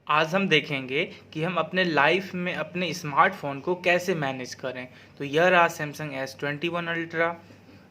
आज हम देखेंगे कि हम अपने लाइफ में अपने स्मार्टफोन को कैसे मैनेज करें। तो यह रहा सैमसंग S21 अल्ट्रा,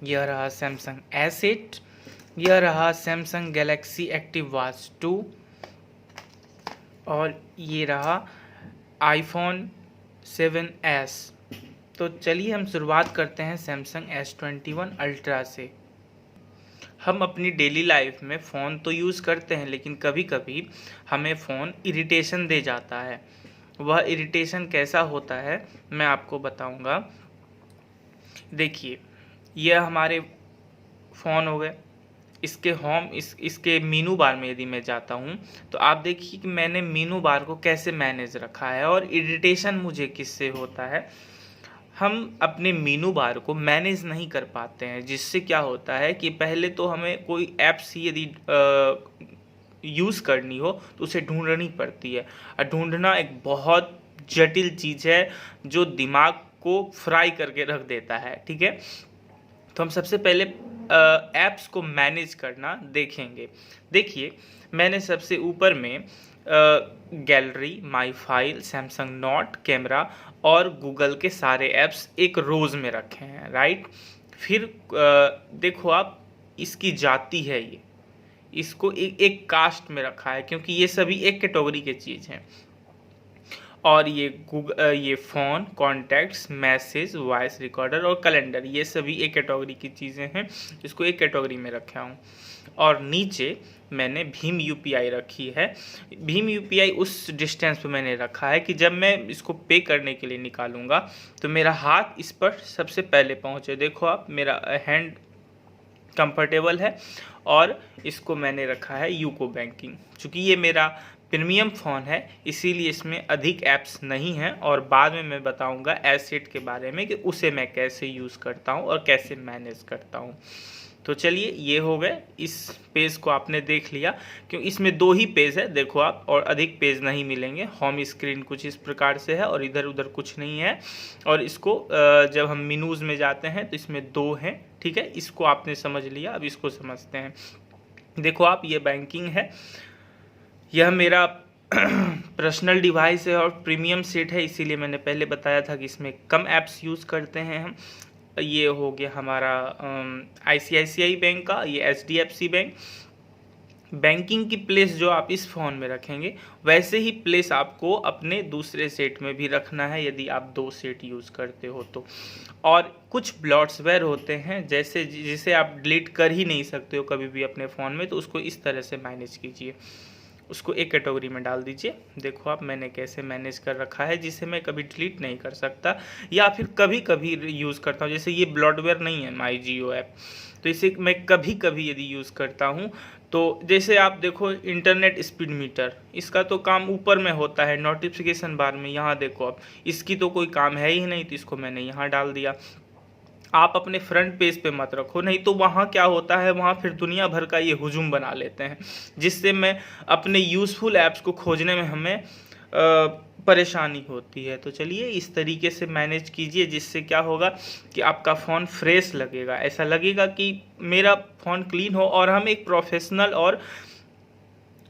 यह रहा सैमसंग S8, यह रहा सैमसंग गैलेक्सी एक्टिव वॉच 2 और ये रहा आईफोन 7s। तो चलिए हम शुरुआत करते हैं सैमसंग S21 अल्ट्रा से। हम अपनी डेली लाइफ में फ़ोन तो यूज़ करते हैं, लेकिन कभी कभी हमें फ़ोन इरिटेशन दे जाता है। वह इरिटेशन कैसा होता है मैं आपको बताऊंगा। देखिए, यह हमारे फ़ोन हो गए। इसके होम इसके मीनू बार में यदि मैं जाता हूं तो आप देखिए कि मैंने मीनू बार को कैसे मैनेज रखा है और इरिटेशन मुझे किससे होता है। हम अपने मीनू बार को मैनेज नहीं कर पाते हैं, जिससे क्या होता है कि पहले तो हमें कोई ऐप्स यदि यूज़ करनी हो तो उसे ढूंढनी पड़ती है, और ढूंढना एक बहुत जटिल चीज़ है जो दिमाग को फ्राई करके रख देता है। ठीक है, तो हम सबसे पहले ऐप्स को मैनेज करना देखेंगे। देखिए, मैंने सबसे ऊपर में gallery, my file, Samsung note, camera और गूगल के सारे ऐप्स एक रोज़ में रखे हैं, राइट। फिर देखो आप, इसकी जाति है ये, इसको एक कास्ट में रखा है क्योंकि ये सभी एक कैटेगरी के चीज़ हैं। और ये ये phone, contacts, message, voice recorder और कैलेंडर, ये सभी एक कैटेगरी की चीज़ें हैं, इसको एक कैटेगरी में रखा हूँ। और नीचे मैंने भीम यूपीआई रखी है। भीम यूपीआई उस डिस्टेंस पे मैंने रखा है कि जब मैं इसको पे करने के लिए निकालूंगा तो मेरा हाथ इस पर सबसे पहले पहुँचे। देखो आप, मेरा हैंड कंफर्टेबल है और इसको मैंने रखा है यूको बैंकिंग। चूँकि ये मेरा प्रीमियम फ़ोन है इसीलिए इसमें अधिक ऐप्स नहीं हैं, और बाद में मैं बताऊंगा S8 के बारे में कि उसे मैं कैसे यूज़ करता हूं और कैसे मैनेज करता हूं। तो चलिए, ये हो गए। इस पेज को आपने देख लिया, क्योंकि इसमें 2 ही पेज है, देखो आप, और अधिक पेज नहीं मिलेंगे। होम स्क्रीन कुछ इस प्रकार से है और इधर उधर कुछ नहीं है। और इसको जब हम मेनूज़ में जाते हैं तो इसमें 2 हैं। ठीक है, इसको आपने समझ लिया, अब इसको समझते हैं। देखो आप, ये बैंकिंग है, यह मेरा पर्सनल डिवाइस है और प्रीमियम सेट है, इसीलिए मैंने पहले बताया था कि इसमें कम ऐप्स यूज़ करते हैं हम। ये हो गया हमारा ICICI बैंक का, ये HDFC बैंक। बैंकिंग की प्लेस जो आप इस फ़ोन में रखेंगे वैसे ही प्लेस आपको अपने दूसरे सेट में भी रखना है, यदि आप 2 सेट यूज़ करते हो तो। और कुछ ब्लॉट्सवेयर होते हैं जैसे जिसे आप डिलीट कर ही नहीं सकते हो कभी भी अपने फ़ोन में, तो उसको इस तरह से मैनेज कीजिए, उसको एक कैटेगरी में डाल दीजिए। देखो आप, मैंने कैसे मैनेज कर रखा है जिसे मैं कभी डिलीट नहीं कर सकता या फिर कभी कभी यूज़ करता हूँ। जैसे ये ब्लॉटवेयर नहीं है, माई जियो ऐप, तो इसे मैं कभी कभी यदि यूज़ करता हूँ तो जैसे आप देखो इंटरनेट स्पीड मीटर, इसका तो काम ऊपर में होता है नोटिफिकेशन बार में। यहाँ देखो आप, इसकी तो कोई काम है ही नहीं, तो इसको मैंने यहाँ डाल दिया। आप अपने फ्रंट पेज पे मत रखो, नहीं तो वहाँ क्या होता है, वहाँ फिर दुनिया भर का ये हुजूम बना लेते हैं, जिससे मैं अपने यूज़फुल ऐप्स को खोजने में हमें परेशानी होती है। तो चलिए, इस तरीके से मैनेज कीजिए, जिससे क्या होगा कि आपका फ़ोन फ्रेश लगेगा, ऐसा लगेगा कि मेरा फ़ोन क्लीन हो और हम एक प्रोफेशनल और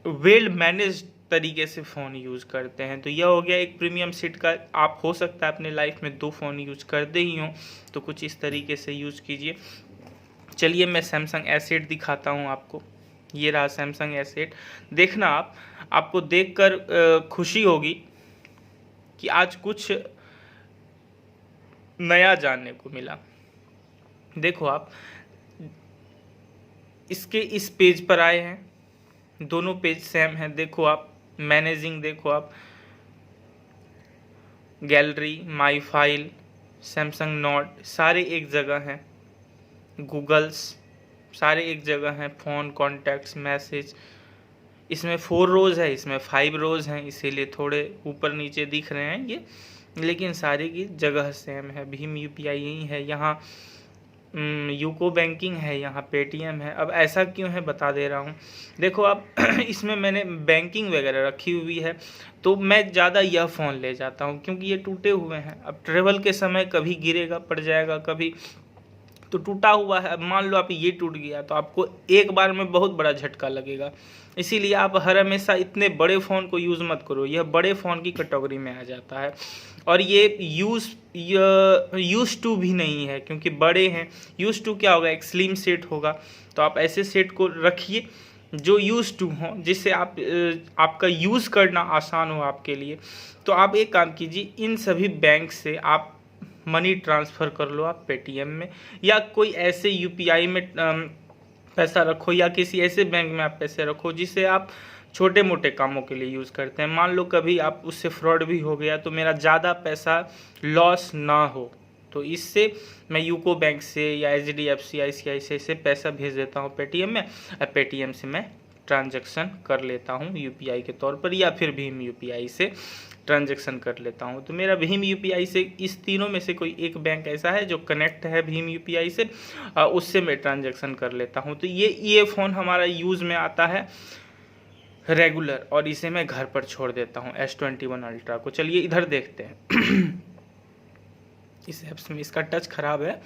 वेल मैनेज तरीके से फ़ोन यूज़ करते हैं। तो यह हो गया एक प्रीमियम सेट का। आप हो सकता है अपने लाइफ में 2 फ़ोन यूज़ करते ही हों, तो कुछ इस तरीके से यूज़ कीजिए। चलिए, मैं सैमसंग S8 दिखाता हूँ आपको। ये रहा सैमसंग S8। देखना आप, आपको देखकर खुशी होगी कि आज कुछ नया जानने को मिला। देखो आप, इसके इस पेज पर आए हैं, दोनों पेज सेम हैं। देखो आप, मैनेजिंग देखो आप, gallery, my file, Samsung note सारे एक जगह हैं, गूगल्स सारे एक जगह हैं, फ़ोन, कॉन्टैक्ट्स, मैसेज। इसमें 4 रोज़ है, इसमें 5 रोज़ हैं, इसीलिए थोड़े ऊपर नीचे दिख रहे हैं ये, लेकिन सारी की जगह सेम है। भीम यूपीआई यही है, यहाँ यूको बैंकिंग है, यहाँ पेटीएम है। अब ऐसा क्यों है बता दे रहा हूँ। देखो अब इसमें मैंने बैंकिंग वगैरह रखी हुई है, तो मैं ज़्यादा यह फ़ोन ले जाता हूँ क्योंकि ये टूटे हुए हैं। अब ट्रेवल के समय कभी गिरेगा, पड़ जाएगा, कभी तो टूटा हुआ है, मान लो आप ये टूट गया तो आपको एक बार में बहुत बड़ा झटका लगेगा। इसीलिए आप हर हमेशा इतने बड़े फ़ोन को यूज़ मत करो, यह बड़े फ़ोन की कैटेगरी में आ जाता है। और ये यूज़ टू भी नहीं है, क्योंकि बड़े हैं। यूज़ टू क्या होगा, एक स्लिम सेट होगा। तो आप ऐसे सेट को रखिए जो यूज़ टू हो, जिससे आपका यूज़ करना आसान हो आपके लिए। तो आप एक काम कीजिए, इन सभी बैंक से आप मनी ट्रांसफ़र कर लो आप पेटीएम में, या कोई ऐसे यूपीआई में पैसा रखो, या किसी ऐसे बैंक में आप पैसे रखो जिसे आप छोटे मोटे कामों के लिए यूज़ करते हैं। मान लो कभी आप उससे फ्रॉड भी हो गया तो मेरा ज़्यादा पैसा लॉस ना हो, तो इससे मैं यूको बैंक से या HDFC ICICI से पैसा भेज देता हूँ पेटीएम में, और पेटीएम से मैं ट्रांजैक्शन कर लेता हूँ यूपीआई के तौर पर, या फिर भीम यूपीआई से ट्रांजैक्शन कर लेता हूँ। तो मेरा भीम यूपीआई से, इस तीनों में से कोई एक बैंक ऐसा है जो कनेक्ट है भीम यूपीआई से, उससे मैं ट्रांजैक्शन कर लेता हूँ। तो ये फ़ोन हमारा यूज़ में आता है रेगुलर, और इसे मैं घर पर छोड़ देता हूँ S21 अल्ट्रा को। चलिए इधर देखते हैं। इस ऐप्स में इसका टच ख़राब है।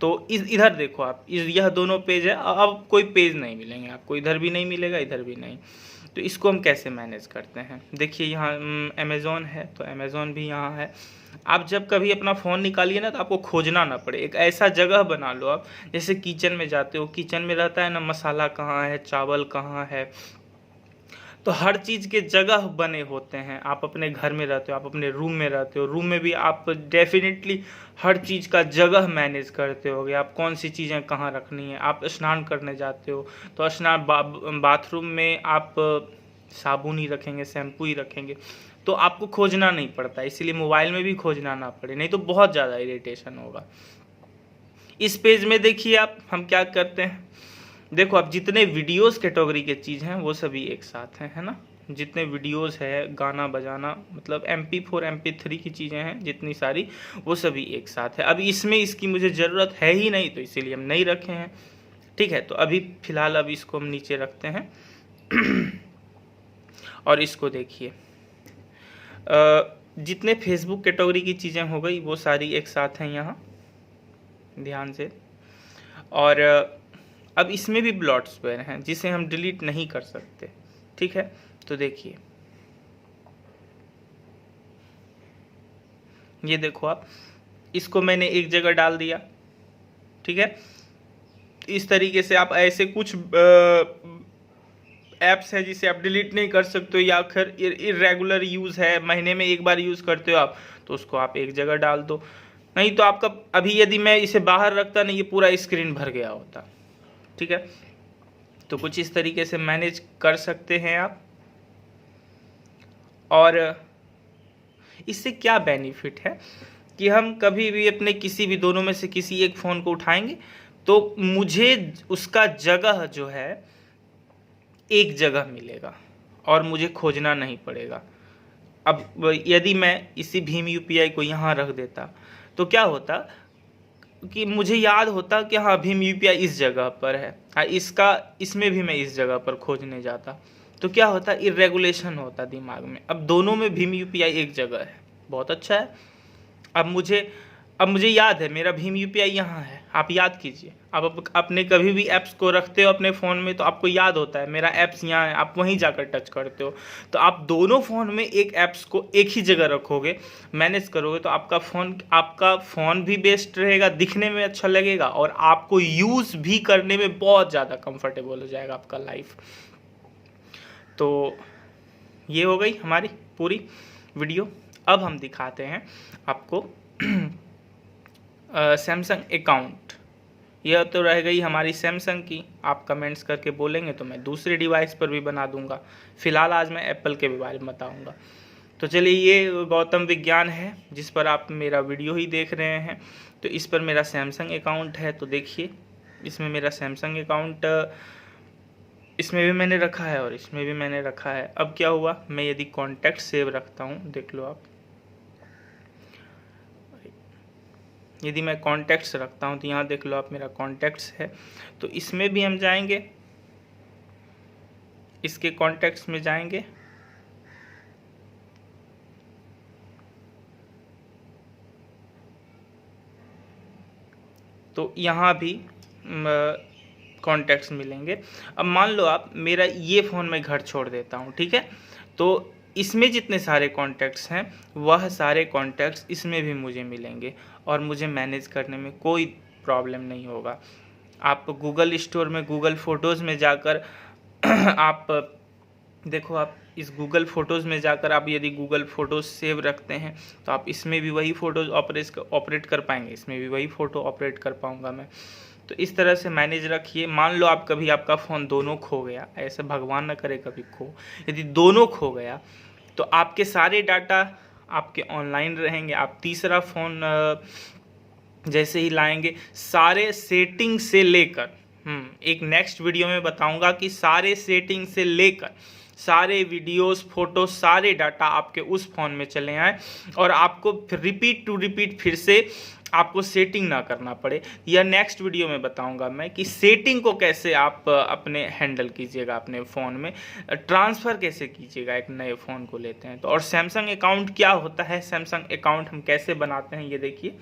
तो इधर देखो आप, यह दोनों पेज है। अब कोई पेज नहीं मिलेंगे आपको, इधर भी नहीं मिलेगा, इधर भी नहीं। तो इसको हम कैसे मैनेज करते हैं, देखिए यहाँ अमेज़ॉन है, तो अमेज़ॉन भी यहाँ है। आप जब कभी अपना फ़ोन निकालिए ना, तो आपको खोजना ना पड़े। एक ऐसा जगह बना लो आप, जैसे किचन में जाते हो, किचन में रहता है ना मसाला कहाँ है, चावल कहाँ है, तो हर चीज़ के जगह बने होते हैं। आप अपने घर में रहते हो, आप अपने रूम में रहते हो, रूम में भी आप डेफिनेटली हर चीज़ का जगह मैनेज करते होगे, आप कौन सी चीज़ें कहाँ रखनी है। आप स्नान करने जाते हो तो बाथरूम में आप साबुन ही रखेंगे, शैम्पू ही रखेंगे, तो आपको खोजना नहीं पड़ता। इसीलिए मोबाइल में भी खोजना ना पड़े, नहीं तो बहुत ज़्यादा इरिटेशन होगा। इस पेज में देखिए आप, हम क्या करते हैं, देखो आप जितने वीडियोस कैटेगरी के चीज़ हैं वो सभी एक साथ हैं, है ना। जितने वीडियोस है, गाना बजाना, मतलब MP4 MP3 की चीज़ें हैं जितनी सारी, वो सभी एक साथ है। अब इसमें इसकी मुझे ज़रूरत है ही नहीं, तो इसीलिए हम नहीं रखे हैं। ठीक है, तो अभी फ़िलहाल अब इसको हम नीचे रखते हैं। और इसको देखिए, जितने फेसबुक कैटेगरी की चीज़ें हो गई वो सारी एक साथ हैं यहाँ, ध्यान से। और अब इसमें भी ब्लॉटवेयर हैं जिसे हम डिलीट नहीं कर सकते। ठीक है, तो देखिए ये देखो आप, इसको मैंने एक जगह डाल दिया। ठीक है, इस तरीके से आप ऐसे कुछ ऐप्स हैं जिसे आप डिलीट नहीं कर सकते हो, या फिर इरेगुलर यूज़ है, महीने में एक बार यूज़ करते हो आप, तो उसको आप एक जगह डाल दो। नहीं तो आपका, अभी यदि मैं इसे बाहर रखता ना, ये पूरा स्क्रीन भर गया होता। ठीक है, तो कुछ इस तरीके से मैनेज कर सकते हैं आप। और इससे क्या बेनिफिट है कि हम कभी भी अपने किसी भी दोनों में से किसी एक फ़ोन को उठाएंगे तो मुझे उसका जगह जो है एक जगह मिलेगा और मुझे खोजना नहीं पड़ेगा। अब यदि मैं इसी भीम यूपीआई को यहाँ रख देता तो क्या होता कि मुझे याद होता कि हाँ भीम यूपीआई इस जगह पर है, हाँ इसमें भी मैं इस जगह पर खोजने जाता, तो क्या होता, इरेगुलेशन होता दिमाग में। अब दोनों में भीम यूपीआई एक जगह है, बहुत अच्छा है। अब मुझे याद है मेरा भीम यूपीआई यहाँ है। आप याद कीजिए, आप अपने कभी भी ऐप्स को रखते हो अपने फ़ोन में तो आपको याद होता है मेरा ऐप्स यहाँ है, आप वहीं जाकर टच करते हो। तो आप दोनों फ़ोन में एक ऐप्स को एक ही जगह रखोगे, मैनेज करोगे, तो आपका फ़ोन भी बेस्ट रहेगा, दिखने में अच्छा लगेगा, और आपको यूज़ भी करने में बहुत ज़्यादा कंफर्टेबल हो जाएगा आपका लाइफ। तो ये हो गई हमारी पूरी वीडियो। अब हम दिखाते हैं आपको सैमसंग अकाउंट। यह तो रह गई हमारी सैमसंग की, आप कमेंट्स करके बोलेंगे तो मैं दूसरे डिवाइस पर भी बना दूंगा। फ़िलहाल आज मैं एप्पल के बारे में बताऊंगा। तो चलिए, ये गौतम विज्ञान है जिस पर आप मेरा वीडियो ही देख रहे हैं, तो इस पर मेरा सैमसंग अकाउंट है। तो देखिए, इसमें मेरा सैमसंग अकाउंट, इसमें भी मैंने रखा है और इसमें भी मैंने रखा है। अब क्या हुआ, मैं यदि कॉन्टैक्ट सेव रखता हूँ, देख लो आप, यदि मैं कॉन्टैक्ट्स रखता हूँ तो यहाँ देख लो आप मेरा कॉन्टैक्ट्स है। तो इसमें भी हम जाएंगे, इसके कॉन्टैक्ट्स में जाएंगे, तो यहाँ भी कॉन्टैक्ट्स मिलेंगे। अब मान लो आप मेरा ये फ़ोन मैं घर छोड़ देता हूँ, ठीक है, तो इसमें जितने सारे कॉन्टैक्ट्स हैं वह सारे कॉन्टैक्ट्स इसमें भी मुझे मिलेंगे और मुझे मैनेज करने में कोई प्रॉब्लम नहीं होगा। आप गूगल स्टोर में गूगल फ़ोटोज़ में जाकर आप देखो, आप इस गूगल फ़ोटोज़ में जाकर आप यदि गूगल फ़ोटोज़ सेव रखते हैं तो आप इसमें भी वही फ़ोटोज़ ऑपरेट कर पाएंगे, इसमें भी वही फ़ोटो ऑपरेट कर पाऊँगा मैं। तो इस तरह से मैनेज रखिए। मान लो आप कभी आपका फ़ोन दोनों खो गया, ऐसे भगवान न करे कभी खो, यदि दोनों खो गया तो आपके सारे डाटा आपके ऑनलाइन रहेंगे। आप तीसरा फ़ोन जैसे ही लाएंगे, सारे सेटिंग से लेकर एक नेक्स्ट वीडियो में बताऊंगा कि सारे सेटिंग से लेकर सारे वीडियोस, फोटो, सारे डाटा आपके उस फ़ोन में चले आए और आपको फिर रिपीट फिर से आपको सेटिंग ना करना पड़े। या नेक्स्ट वीडियो में बताऊंगा मैं कि सेटिंग को कैसे आप अपने हैंडल कीजिएगा, अपने फ़ोन में ट्रांसफ़र कैसे कीजिएगा एक नए फ़ोन को लेते हैं तो। और सैमसंग अकाउंट क्या होता है, सैमसंग अकाउंट हम कैसे बनाते हैं, ये देखिए,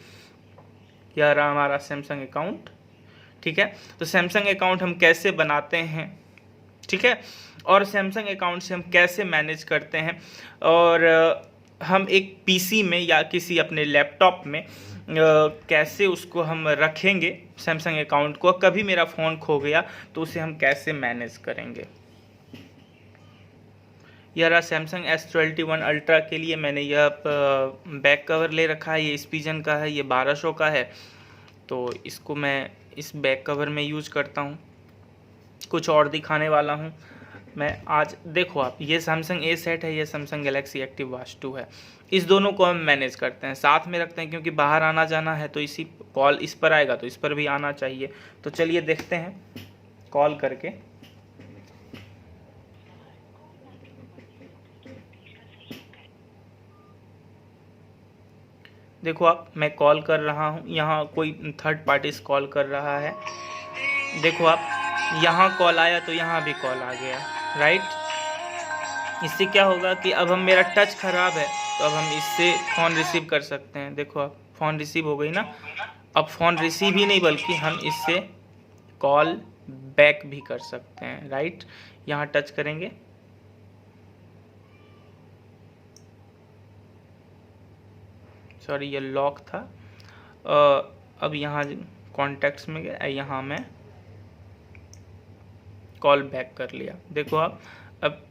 यह रहा हमारा सैमसंग अकाउंट, ठीक है। तो सैमसंग अकाउंट हम कैसे बनाते हैं, ठीक है, और सैमसंग अकाउंट से हम कैसे मैनेज करते हैं, और हम एक पीसी में या किसी अपने लैपटॉप में कैसे उसको हम रखेंगे सैमसंग अकाउंट को। कभी मेरा फ़ोन खो गया तो उसे हम कैसे मैनेज करेंगे। यह रहा सैमसंग S21 अल्ट्रा के लिए मैंने यह बैक कवर ले रखा है। ये स्पीजन का है, ये 1200 का है, तो इसको मैं इस बैक कवर में यूज करता हूँ। कुछ और दिखाने वाला हूँ मैं आज। देखो आप, ये सैमसंग A7 है, ये सैमसंग गैलेक्सी एक्टिव वॉच 2 है। इस दोनों को हम मैनेज करते हैं, साथ में रखते हैं, क्योंकि बाहर आना जाना है तो इसी कॉल इस पर आएगा तो इस पर भी आना चाहिए। तो चलिए देखते हैं कॉल करके। देखो आप, मैं कॉल कर रहा हूँ, यहाँ कोई थर्ड पार्टीज कॉल कर रहा है। देखो आप, यहाँ कॉल आया तो यहाँ भी कॉल आ गया, राइट। इससे क्या होगा कि अब हम, मेरा टच ख़राब है तो अब हम इससे फ़ोन रिसीव कर सकते हैं। देखो आप, फ़ोन रिसीव हो गई ना। अब फ़ोन रिसीव ही नहीं बल्कि हम इससे कॉल बैक भी कर सकते हैं, राइट। यहाँ टच करेंगे, सॉरी ये लॉक था। अब यहाँ कॉन्टैक्ट्स में गया, यहाँ मैं कॉल बैक कर लिया। देखो आप, अब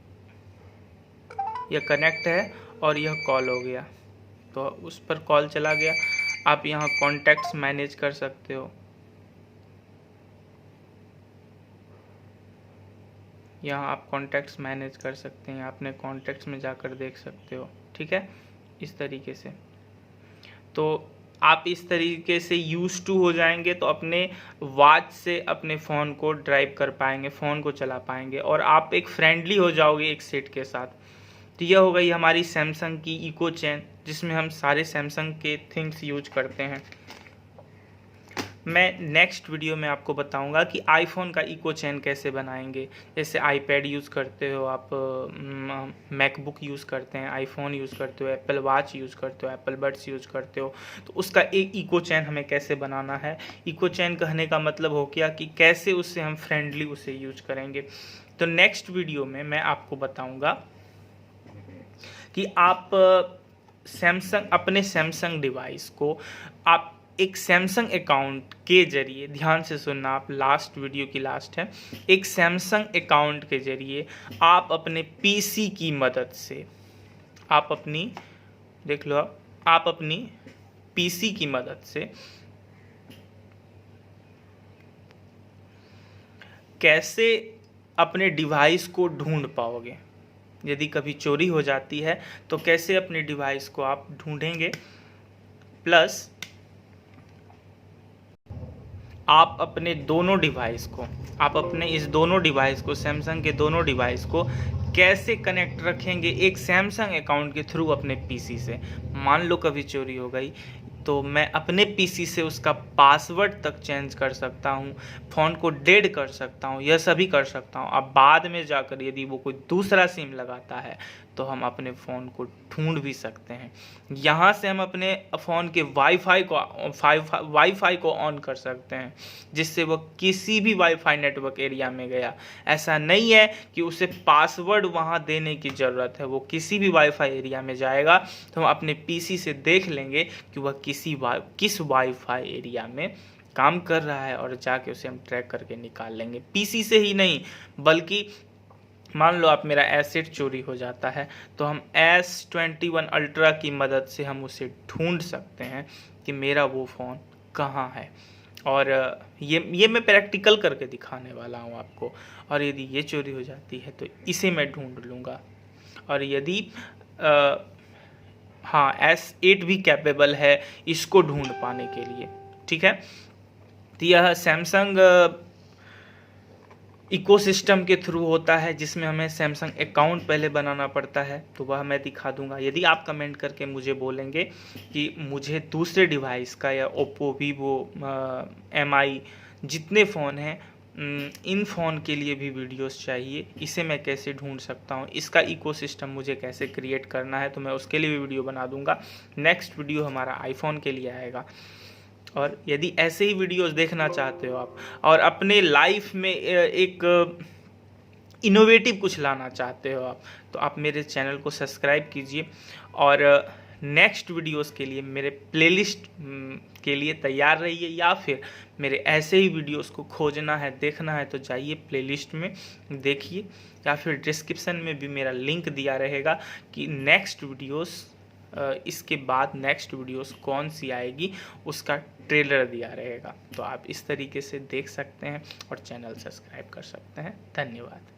यह कनेक्ट है और यह कॉल हो गया तो उस पर कॉल चला गया। आप यहाँ कॉन्टैक्ट्स मैनेज कर सकते हो, यहाँ आप कॉन्टैक्ट्स मैनेज कर सकते हैं, अपने कॉन्टैक्ट्स में जाकर देख सकते हो, ठीक है, इस तरीके से। तो आप इस तरीके से यूज टू हो जाएंगे तो अपने वॉच से अपने फ़ोन को ड्राइव कर पाएंगे, फ़ोन को चला पाएंगे और आप एक फ्रेंडली हो जाओगे एक सेट के साथ। तो यह हो गई हमारी सैमसंग की इको चैन, जिसमें हम सारे सैमसंग के थिंग्स यूज करते हैं। मैं नेक्स्ट वीडियो में आपको बताऊंगा कि आईफोन का इको चैन कैसे बनाएंगे। जैसे आईपैड यूज़ करते हो आप, मैकबुक यूज़ करते हैं, आईफोन यूज़ करते हो, एप्पल वॉच यूज़ करते हो, एप्पल बड्स यूज़ करते हो, तो उसका एक इको चैन हमें कैसे बनाना है। इको चैन कहने का मतलब हो गया कि कैसे उससे हम फ्रेंडली उसे यूज करेंगे। तो नेक्स्ट वीडियो में मैं आपको बताऊँगा कि आप अपने सैमसंग डिवाइस को आप एक सैमसंग अकाउंट के जरिए, ध्यान से सुनना आप, लास्ट वीडियो की लास्ट है, एक सैमसंग अकाउंट के जरिए आप अपने पीसी की मदद से, आप अपनी, देख लो आप अपनी पीसी की मदद से कैसे अपने डिवाइस को ढूंढ पाओगे। यदि कभी चोरी हो जाती है तो कैसे अपने डिवाइस को आप ढूंढेंगे, प्लस आप अपने दोनों डिवाइस को, आप अपने इस दोनों डिवाइस को, सैमसंग के दोनों डिवाइस को कैसे कनेक्ट रखेंगे एक सैमसंग अकाउंट के थ्रू अपने पीसी से। मान लो कभी चोरी हो गई तो मैं अपने पीसी से उसका पासवर्ड तक चेंज कर सकता हूँ, फ़ोन को डेड कर सकता हूँ, यह सभी कर सकता हूँ। अब बाद में जाकर यदि वो कोई दूसरा सिम लगाता है तो हम अपने फ़ोन को ढूंढ भी सकते हैं। यहाँ से हम अपने फ़ोन के वाईफाई को ऑन कर सकते हैं, जिससे वो किसी भी वाईफाई नेटवर्क एरिया में गया, ऐसा नहीं है कि उसे पासवर्ड वहाँ देने की ज़रूरत है, वो किसी भी वाईफाई एरिया में जाएगा तो हम अपने पीसी से देख लेंगे कि वह किस वाईफाई एरिया में काम कर रहा है, और जाके उसे हम ट्रैक करके निकाल लेंगे। पीसी से ही नहीं, बल्कि मान लो आप मेरा एसेट चोरी हो जाता है तो हम S21 अल्ट्रा की मदद से हम उसे ढूंढ सकते हैं कि मेरा वो फ़ोन कहाँ है। और ये मैं प्रैक्टिकल करके दिखाने वाला हूँ आपको। और यदि ये चोरी हो जाती है तो इसे मैं ढूंढ लूँगा। और यदि हाँ, S8 भी कैपेबल है इसको ढूंढ पाने के लिए, ठीक है। तो यह सैमसंग इकोसिस्टम के थ्रू होता है, जिसमें हमें सैमसंग अकाउंट पहले बनाना पड़ता है, तो वह मैं दिखा दूंगा। यदि आप कमेंट करके मुझे बोलेंगे कि मुझे दूसरे डिवाइस का या ओप्पो, वीवो, MI जितने फ़ोन हैं, इन फ़ोन के लिए भी वीडियोस चाहिए, इसे मैं कैसे ढूंढ सकता हूँ, इसका इकोसिस्टम मुझे कैसे क्रिएट करना है, तो मैं उसके लिए भी वीडियो बना दूंगा। नेक्स्ट वीडियो हमारा आईफोन के लिए आएगा। और यदि ऐसे ही वीडियोस देखना चाहते हो आप और अपने लाइफ में एक इनोवेटिव कुछ लाना चाहते हो आप, तो आप मेरे चैनल को सब्सक्राइब कीजिए। और नेक्स्ट वीडियोस के लिए मेरे प्लेलिस्ट के लिए तैयार रहिए, या फिर मेरे ऐसे ही वीडियोस को खोजना है, देखना है, तो जाइए प्लेलिस्ट में देखिए, या फिर डिस्क्रिप्शन में भी मेरा लिंक दिया रहेगा कि नेक्स्ट वीडियोस, इसके बाद नेक्स्ट वीडियोस कौन सी आएगी उसका ट्रेलर दिया रहेगा। तो आप इस तरीके से देख सकते हैं और चैनल सब्सक्राइब कर सकते हैं। धन्यवाद।